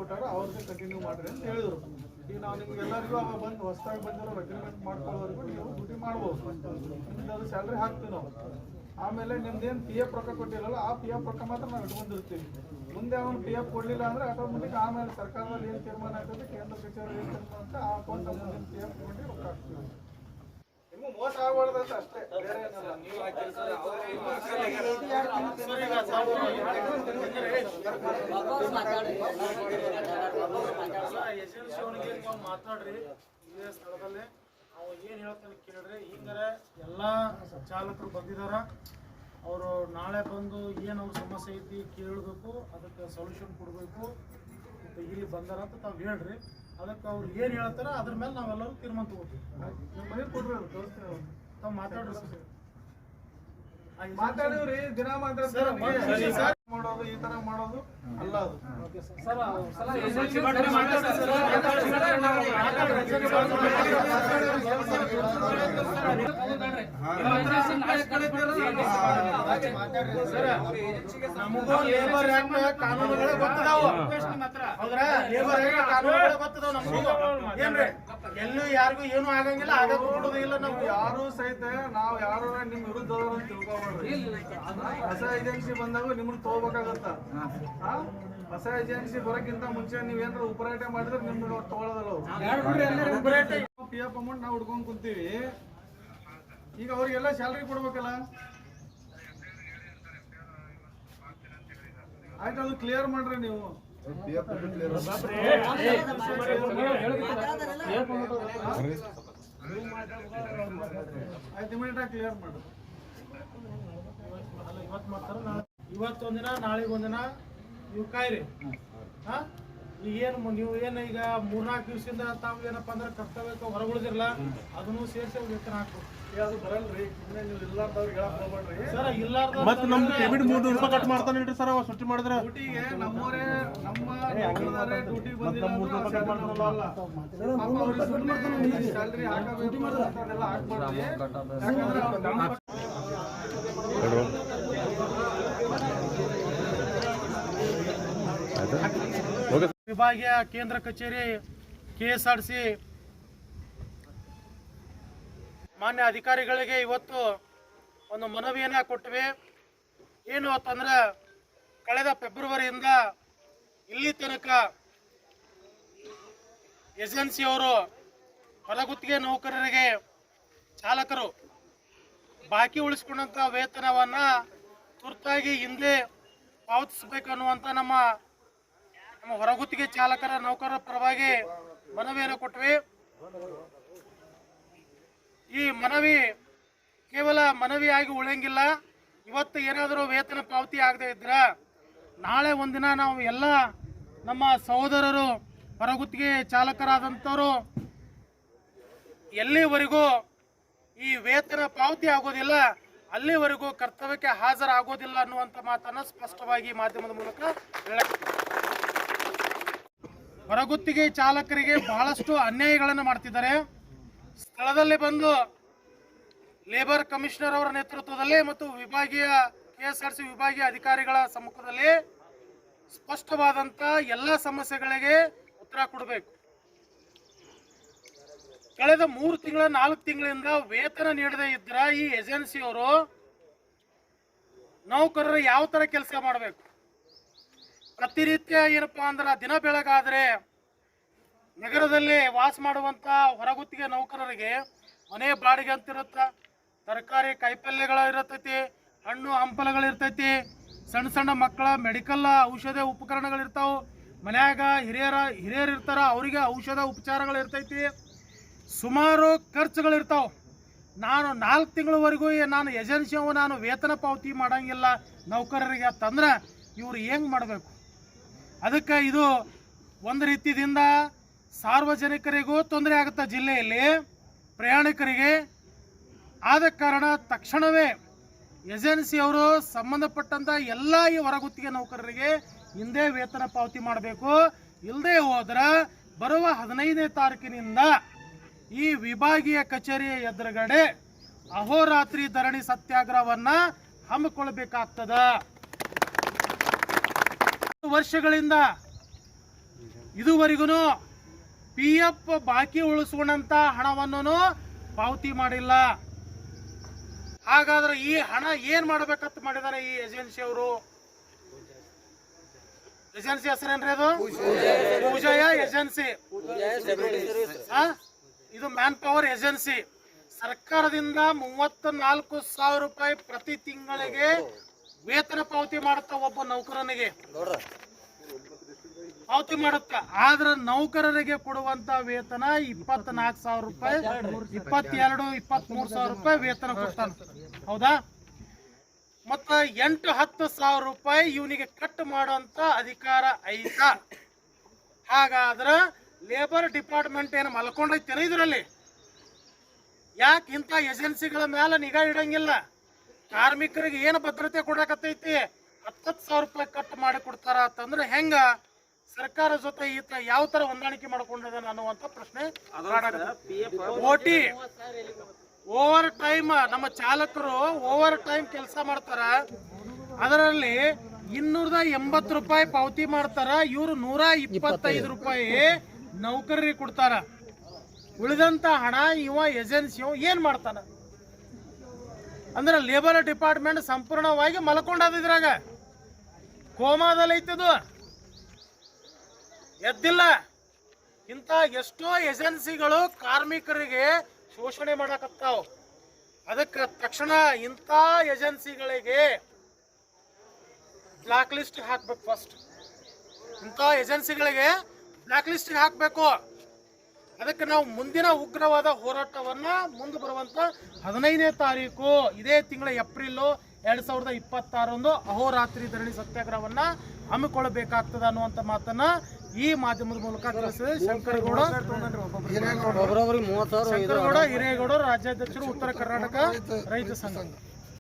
ಕೊಟ್ಟಾರ ಅವ್ರಿಗೆ ಕಂಟಿನ್ಯೂ ಮಾಡ್ರಿ ಅಂತ ಹೇಳಿದ್ರು. ಈಗ ನಾವು ನಿಮ್ಗೆಲ್ಲರಿಗೂ ಅವಾಗ ಬಂದು ಹೊಸದಾಗಿ ಬಂದಿರೋ ಅಗ್ರಿಮೆಂಟ್ ಮಾಡ್ಕೊಳ್ಳೋವರೆಗೂ ನೀವು ಡ್ಯೂಟಿ ಮಾಡ್ಬೋದು. ನಿಮ್ದು ಅದು ಸ್ಯಾಲ್ರಿ ಹಾಕ್ತೀವಿ ನಾವು. ಆಮೇಲೆ ನಿಮ್ದೇನು ಪಿ ಎಫ್ ರೊಕ್ಕ ಕೊಟ್ಟಿರಲ್ಲ ಆ ಪಿ ಎಫ್ ರೊಕ್ಕ ಮಾತ್ರ ನಾವು ಇಟ್ಕೊಂಡಿರ್ತೀವಿ. ಮುಂದೆ ಅವನು ಪಿ ಎಫ್ ಕೊಡಲಿಲ್ಲ ಅಂದರೆ ಆಟೋಮೆಟಿಕ್ ಆಮೇಲೆ ಸರ್ಕಾರದಲ್ಲಿ ಏನು ತೀರ್ಮಾನ ಆಗ್ತದೆ, ಕೇಂದ್ರ ಕಚೇರಿ ಏನು ತೀರ್ಮಾನ ಅಂತ ಆ ಅಕೌಂಟ್ ಮುಂದಿನ ಪಿ ಎಫ್ ಕೊಟ್ಟು ರೊಕ್ಕ ಹಾಕ್ತೀವಿ. ನಿಮ್ಗೆ ಮೋಸ ಆಗಬಾರ್ದಂತ ಅಷ್ಟೇ, ಬೇರೆ ಏನಲ್ಲ. ನೀವು ಮಾತಾಡ್ರಿ ಇದೇ ಸ್ಥಳದಲ್ಲೇ ಅವ್ರು ಏನು ಹೇಳ್ತಾನೆ ಕೇಳ್ರಿ. ಹಿಂಗಾರೆ ಎಲ್ಲ ಚಾಲಕರು ಬಂದಿದಾರ, ಅವರು ನಾಳೆ ಬಂದು ಏನು ಅವ್ರ ಸಮಸ್ಯೆ ಐತಿ ಕೇಳಬೇಕು, ಅದಕ್ಕೆ ಸೊಲ್ಯೂಷನ್ ಕೊಡಬೇಕು ಮತ್ತು ಇಲ್ಲಿ ಬಂದಾರ ಅಂತ ತಾವು ಹೇಳ್ರಿ. ಅದಕ್ಕೆ ಅವ್ರು ಏನು ಹೇಳ್ತಾರ ಅದ್ರ ಮೇಲೆ ನಾವೆಲ್ಲರೂ ತೀರ್ಮಾನ ತಗೋತೀವಿ. ನಿಮ್ಮ ಮನೆ ಕೊಡ್ರಿ, ಅದು ತೋರಿಸ್ತೀವಿ. ತಾವು ಮಾತಾಡ್ರಿ ಸರ್. ಮಾತಾಡಿವ್ರಿ ದಿನ ಮಾಡೋದು ಈ ತರ ಮಾಡೋದು ಅಲ್ಲ ಅದು. ನಮಗೂ ಲೇಬರ್ ಆಕ್ಟ್ ಕಾನೂನುಗಳೇ ಗೊತ್ತದಾವು, ಹೌದ್ರಾ? ಲೇಬರ್ ಆಕ್ಟ್ ಕಾನೂನುಗಳೇ ಗೊತ್ತದಾವ್ ನಮಗೂ. ಏನ್ರಿ ಎಲ್ಲೂ ಯಾರಿಗೂ ಏನು ಆಗಂಗಿಲ್ಲ, ಆಗಕ್ಕೆ ಕೊಡೋದಿಲ್ಲ. ನಾವು ಯಾರು ಸಹಿತ ನಾವು ಯಾರು ನಿಮ್ ವಿರುದ್ಧ ತಿಳ್ಕೊಬೇಡ್ರಿ. ಹೊಸ ಏಜೆನ್ಸಿ ಬಂದಾಗ ನಿಮ್ಗೆ ತಗೋಬೇಕಾಗತ್ತ. ಹೊಸ ಏಜೆನ್ಸಿ ಬರೋಕ್ಕಿಂತ ಮುಂಚೆ ನೀವೇನಾದ್ರು ಉಪರೇಟೆ ಮಾಡಿದ್ರೆ ನಿಮ್ಗೆ ತಗೊಳ್ಳೋದಲ್ಲ. ಪಿ ಎಫ್ ಅಮೌಂಟ್ ನಾವು ಹುಡ್ಕೊಂಡ್ ಕುಂತೀವಿ. ಈಗ ಅವ್ರಿಗೆಲ್ಲ ಸ್ಯಾಲ್ರಿ ಕೊಡ್ಬೇಕಲ್ಲ. ಆಯ್ತು, ಅದು ಕ್ಲಿಯರ್ ಮಾಡ್ರಿ ನೀವು. ಆಯ್ತು, ಇಮಿಡಿಯೇಟ್ ಆಗಿ ಕ್ಲಿಯರ್ ಮಾಡ್ರಿ. ಇವತ್ತು ಮಾಡ್ತಾರ, ಇವತ್ತೊಂದಿನ ನಾಳೆಗೆ ಒಂದಿನ ನೀವು ಕಾಯ್ರಿ. ಈಗೇನು ನೀವು ಏನು ಈಗ 3-4 ದಿವಸದಿಂದ ತಾವು ಏನಪ್ಪ ಅಂದ್ರೆ ಕರ್ತವ್ಯಕ್ಕೆ ಹೊರಗುಳಿದಿರಲ್ಲ, ಅದನ್ನು ಸೇರಿಸಿ ವೇತನ ಹಾಕ್ಬೇಕು. ಅದು ಬರಲ್ರಿ, ಸುಮ್ಮನೆ ನೀವು ಇಲ್ಲಾರ್ದವ್ರಿಗೆ ಹೇಳಕ್ ಹೋಗ್ಬೇಡ್ರಿ ಸರ್. ಇಲ್ಲಾರ್ದ ಮತ್ತೆ ನಮ್ಗೆ ಪೇಮೆಂಟ್ 3 ರೂಪಾಯಿ ಕಟ್ ಮಾಡ್ತಾನೆ ಸರ್ ಅವ ಸುಟ್ಟಿ ಮಾಡಿದ್ರೆ. ಡ್ಯೂಟಿಗೆ ನಮ್ಮವರೇ ನಮ್ಮ ಡ್ಯೂಟಿಗೆ ಬಂದಿಲ್ಲ ಸ್ಯಾಲ್ರಿ ಹಾಕಬೇಕು, ಅದೆಲ್ಲ ಹಾಕ್ಬಾರ್ದು. ವಿಭಾಗೀಯ ಕೇಂದ್ರ ಕಚೇರಿ KSRTC ಮಾನ್ಯ ಅಧಿಕಾರಿಗಳಿಗೆ ಇವತ್ತು ಒಂದು ಮನವಿಯನ್ನ ಕೊಟ್ಟಿವೆ. ಏನು ಅಂತಂದ್ರೆ ಕಳೆದ ಫೆಬ್ರವರಿಯಿಂದ ಇಲ್ಲಿ ತನಕ ಏಜೆನ್ಸಿಯವರು ಹೊರಗುತ್ತಿಗೆ ನೌಕರರಿಗೆ ಚಾಲಕರು ಬಾಕಿ ಉಳಿಸಿಕೊಂಡಂತ ವೇತನವನ್ನ ತುರ್ತಾಗಿ ಹಿಂದೆ ಪಾವತಿಸಬೇಕನ್ನುವಂತ ನಮ್ಮ ಹೊರಗುತ್ತಿಗೆ ಚಾಲಕರ ನೌಕರರ ಪರವಾಗಿ ಮನವಿಯನ್ನು ಕೊಟ್ಟಿವೆ. ಈ ಮನವಿ ಕೇವಲ ಮನವಿಯಾಗಿ ಉಳಿಯಂಗಿಲ್ಲ. ಇವತ್ತು ಏನಾದರೂ ವೇತನ ಪಾವತಿ ಆಗದೆ ಇದ್ರ ನಾಳೆ ಒಂದಿನ ನಾವು ಎಲ್ಲ ನಮ್ಮ ಸಹೋದರರು ಹೊರಗುತ್ತಿಗೆ ಚಾಲಕರಾದಂಥವರು ಎಲ್ಲಿವರೆಗೂ ಈ ವೇತನ ಪಾವತಿ ಆಗೋದಿಲ್ಲ ಅಲ್ಲಿವರೆಗೂ ಕರ್ತವ್ಯಕ್ಕೆ ಹಾಜರಾಗೋದಿಲ್ಲ ಅನ್ನುವಂಥ ಮಾತನ್ನು ಸ್ಪಷ್ಟವಾಗಿ ಮಾಧ್ಯಮದ ಮೂಲಕ ಹೇಳಕ್ಕೆ. ಹೊರಗುತ್ತಿಗೆ ಚಾಲಕರಿಗೆ ಬಹಳಷ್ಟು ಅನ್ಯಾಯಗಳನ್ನು ಮಾಡ್ತಿದ್ದಾರೆ. ಸ್ಥಳದಲ್ಲಿ ಬಂದು ಲೇಬರ್ ಕಮಿಷನರ್ ಅವರ ನೇತೃತ್ವದಲ್ಲಿ ಮತ್ತು ವಿಭಾಗೀಯ KSRTC ವಿಭಾಗೀಯ ಅಧಿಕಾರಿಗಳ ಸಮ್ಮುಖದಲ್ಲಿ ಸ್ಪಷ್ಟವಾದಂತ ಎಲ್ಲ ಸಮಸ್ಯೆಗಳಿಗೆ ಉತ್ತರ ಕೊಡಬೇಕು. ಕಳೆದ 3-4 ತಿಂಗಳಿಂದ ವೇತನ ನೀಡದೇ ಇದ್ರ ಈ ಏಜೆನ್ಸಿಯವರು ನೌಕರರು ಯಾವ ತರ ಕೆಲಸ ಮಾಡಬೇಕು? ಪ್ರತಿನಿತ್ಯ ಏನಪ್ಪಾ ಅಂದ್ರೆ ದಿನ ಬೆಳಗಾದ್ರೆ ನಗರದಲ್ಲಿ ವಾಸ ಮಾಡುವಂತ ಹೊರಗುತ್ತಿಗೆ ನೌಕರರಿಗೆ ಮನೆ ಬಾಡಿಗೆ ಅಂತ ಇರುತ್ತ, ತರಕಾರಿ ಕಾಯಿಪಲ್ಯಗಳು ಇರತೈತಿ, ಹಣ್ಣು ಹಂಪಲಗಳಿರ್ತೈತಿ, ಸಣ್ಣ ಸಣ್ಣ ಮಕ್ಕಳ ಮೆಡಿಕಲ್ ಔಷಧ ಉಪಕರಣಗಳಿರ್ತಾವೆ, ಮನ್ಯಾಗ ಹಿರಿಯರು ಇರ್ತಾರ ಅವರಿಗೆ ಔಷಧ ಉಪಚಾರಗಳು ಇರ್ತೈತಿ, ಸುಮಾರು ಖರ್ಚುಗಳಿರ್ತಾವೆ. ನಾನು 4 ತಿಂಗಳವರೆಗೂ ನಾನು ಏಜೆನ್ಸಿಯವ ನಾನು ವೇತನ ಪಾವತಿ ಮಾಡಂಗಿಲ್ಲ ನೌಕರರಿಗೆ ಅಂತಂದ್ರೆ ಇವರು ಹೆಂಗೆ ಮಾಡಬೇಕು? ಅದಕ್ಕೆ ಇದು ಒಂದು ರೀತಿಯಿಂದ ಸಾರ್ವಜನಿಕರಿಗೂ ತೊಂದರೆ ಆಗುತ್ತೆ, ಜಿಲ್ಲೆಯಲ್ಲಿ ಪ್ರಯಾಣಿಕರಿಗೆ. ಆದ ಕಾರಣ ತಕ್ಷಣವೇ ಏಜೆನ್ಸಿಯವರು ಸಂಬಂಧಪಟ್ಟಂತ ಎಲ್ಲ ಈ ಹೊರಗುತ್ತಿಗೆ ನೌಕರರಿಗೆ ಹಿಂದೆ ವೇತನ ಪಾವತಿ ಮಾಡಬೇಕು. ಇಲ್ಲದೆ ಹೋದ್ರೆ ಬರುವ 15ನೇ ತಾರೀಕಿನಿಂದ ಈ ವಿಭಾಗೀಯ ಕಚೇರಿಯ ಎದುರುಗಡೆ ಅಹೋರಾತ್ರಿ ಧರಣಿ ಸತ್ಯಾಗ್ರಹವನ್ನ ಹಮ್ಮಿಕೊಳ್ಳಬೇಕಾಗ್ತದ. ವರ್ಷಗಳಿಂದ ಇದುವರೆಗೂ PF ಬಾಕಿ ಉಳಿಸ್ಕೊಂಡಂತ ಹಣವನ್ನು ಪಾವತಿ ಮಾಡಿಲ್ಲ. ಹಾಗಾದ್ರೆ ಈ ಹಣ ಏನ್ ಮಾಡ್ಬೇಕಂತ ಮಾಡಿದಾರೆ ಈ ಏಜೆನ್ಸಿ ಅವರು? ಏಜೆನ್ಸಿ ಹೆಸರೇನ್ರಿ ಅದು? ಪೂಜಾಯ ಏಜೆನ್ಸಿ. ಇದು ಮ್ಯಾನ್ ಪವರ್ ಏಜೆನ್ಸಿ. ಸರ್ಕಾರದಿಂದ 34,000 ರೂಪಾಯಿ ಪ್ರತಿ ತಿಂಗಳಿಗೆ ವೇತನ ಪಾವತಿ ಮಾಡುತ್ತ ಒಬ್ಬ ನೌಕರನಿಗೆ ಪಾವತಿ ಮಾಡುತ್ತ. ಆದ್ರ ನೌಕರರಿಗೆ ಕೊಡುವಂತ ವೇತನ 24,000 ರೂಪಾಯಿ, 22-23,000 ರೂಪಾಯಿ ವೇತನ ಕೊಡ್ತಾನ. ಹೌದಾ? ಮತ್ತ 8-10,000 ರೂಪಾಯಿ ಇವನಿಗೆ ಕಟ್ ಮಾಡುವಂತ ಅಧಿಕಾರ ಐತಾ? ಹಾಗಾದ್ರ ಲೇಬರ್ ಡಿಪಾರ್ಟ್ಮೆಂಟ್ ಏನು ಮಲ್ಕೊಂಡೈತೇನ ಇದರಲ್ಲಿ? ಯಾಕೆ ಇಂಥ ಏಜೆನ್ಸಿಗಳ ಮೇಲೆ ನಿಗಾ ಇಡಂಗಿಲ್ಲ? ಕಾರ್ಮಿಕರಿಗೆ ಏನು ಭದ್ರತೆ ಕೊಡಕತ್ತೈತಿ? 10,000 ರೂಪಾಯಿ ಕಟ್ ಮಾಡಿ ಕೊಡ್ತಾರ ಅಂತಂದ್ರೆ ಹೆಂಗ? ಸರ್ಕಾರ ಜೊತೆ ಈತ ಯಾವ ತರ ಹೊಂದಾಣಿಕೆ ಮಾಡ್ಕೊಂಡಿದ್ದಾನೆ ಅನ್ನುವಂತ ಪ್ರಶ್ನೆ. ಓಟಿ ಓವರ್ ಟೈಮ್ ನಮ್ಮ ಚಾಲಕರು ಓವರ್ ಟೈಮ್ ಕೆಲಸ ಮಾಡ್ತಾರ. ಅದರಲ್ಲಿ 280 ರೂಪಾಯಿ ಪಾವತಿ ಮಾಡ್ತಾರ. ಇವರು 125 ರೂಪಾಯಿ ನೌಕರರಿಗೆ ಕೊಡ್ತಾರ. ಉಳಿದಂತ ಹಣ ಇವ ಏಜೆನ್ಸಿ ಏನ್ ಮಾಡ್ತಾನ ಅಂದ್ರೆ ಲೇಬರ್ ಡಿಪಾರ್ಟ್ಮೆಂಟ್ ಸಂಪೂರ್ಣವಾಗಿ ಮಲ್ಕೊಂಡದ. ಇದ್ರಾಗ ಕೋಮಾದಲ್ಲಿ ಐತದು, ಎದ್ದಿಲ್ಲ. ಇಂಥ ಎಷ್ಟೋ ಏಜೆನ್ಸಿಗಳು ಕಾರ್ಮಿಕರಿಗೆ ಶೋಷಣೆ ಮಾಡಕತ್ತಾವ. ಅದಕ್ಕೆ ತಕ್ಷಣ ಇಂಥ ಏಜೆನ್ಸಿಗಳಿಗೆ ಬ್ಲಾಕ್ ಲಿಸ್ಟ್ ಹಾಕ್ಬೇಕು. ಫಸ್ಟ್ ಇಂಥ ಏಜೆನ್ಸಿಗಳಿಗೆ ಬ್ಲಾಕ್ ಲಿಸ್ಟ್ ಹಾಕಬೇಕು. ಅದಕ್ಕೆ ನಾವು ಮುಂದಿನ ಉಗ್ರವಾದ ಹೋರಾಟವನ್ನ ಮುಂದೆ ಬರುವಂತ 15ನೇ ತಾರೀಕು ಇದೇ ತಿಂಗಳ ಏಪ್ರಿಲ್ 2026 ಅಹೋರಾತ್ರಿ ಧರಣಿ ಸತ್ಯಾಗ್ರಹವನ್ನ ಹಮ್ಮಿಕೊಳ್ಳಬೇಕಾಗ್ತದ ಅನ್ನುವಂತ ಮಾತನ್ನ ಈ ಮಾಧ್ಯಮದ ಮೂಲಕ ತಿಳಿಸಿದೆ ಶಂಕರಗೌಡ ಹಿರೇಗೌಡ, ರಾಜ್ಯಾಧ್ಯಕ್ಷರು, ಉತ್ತರ ಕರ್ನಾಟಕ ರೈತ ಸಂಘ.